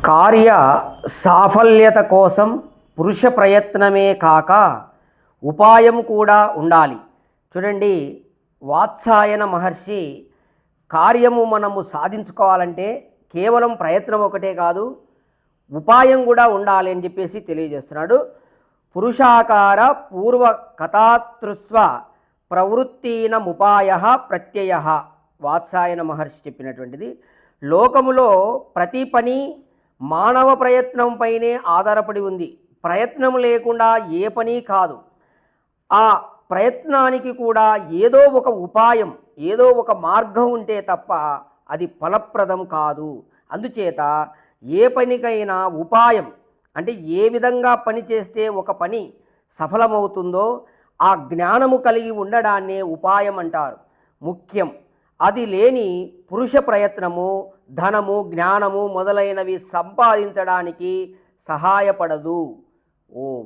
కార్య సాఫల్యత కోసం పురుష ప్రయత్నమే కాక ఉపాయం కూడా ఉండాలి. చూడండి, వాత్సాయన మహర్షి కార్యము మనము సాధించుకోవాలంటే కేవలం ప్రయత్నం ఒకటే కాదు, ఉపాయం కూడా ఉండాలి అని చెప్పేసి తెలియజేస్తున్నాడు. పురుషాకార పూర్వ కథాతృస్వ ప్రవృత్తీనముపాయ ప్రత్యయ, వాత్సాయన మహర్షి చెప్పినటువంటిది. లోకములో ప్రతి పని మానవ ప్రయత్నంపైనే ఆధారపడి ఉంది. ప్రయత్నం లేకుండా ఏ పని కాదు. ఆ ప్రయత్నానికి కూడా ఏదో ఒక ఉపాయం, ఏదో ఒక మార్గం ఉంటే తప్ప అది ఫలప్రదం కాదు. అందుచేత ఏ పనికైనా ఉపాయం, అంటే ఏ విధంగా పని చేస్తే ఒక పని సఫలమవుతుందో ఆ జ్ఞానము కలిగి ఉండడాన్నే ఉపాయం అంటారు. ముఖ్యం. అది లేని పురుష ప్రయత్నము ధనము, జ్ఞానము మొదలైనవి సంపాదించడానికి సహాయపడదు. ఓం.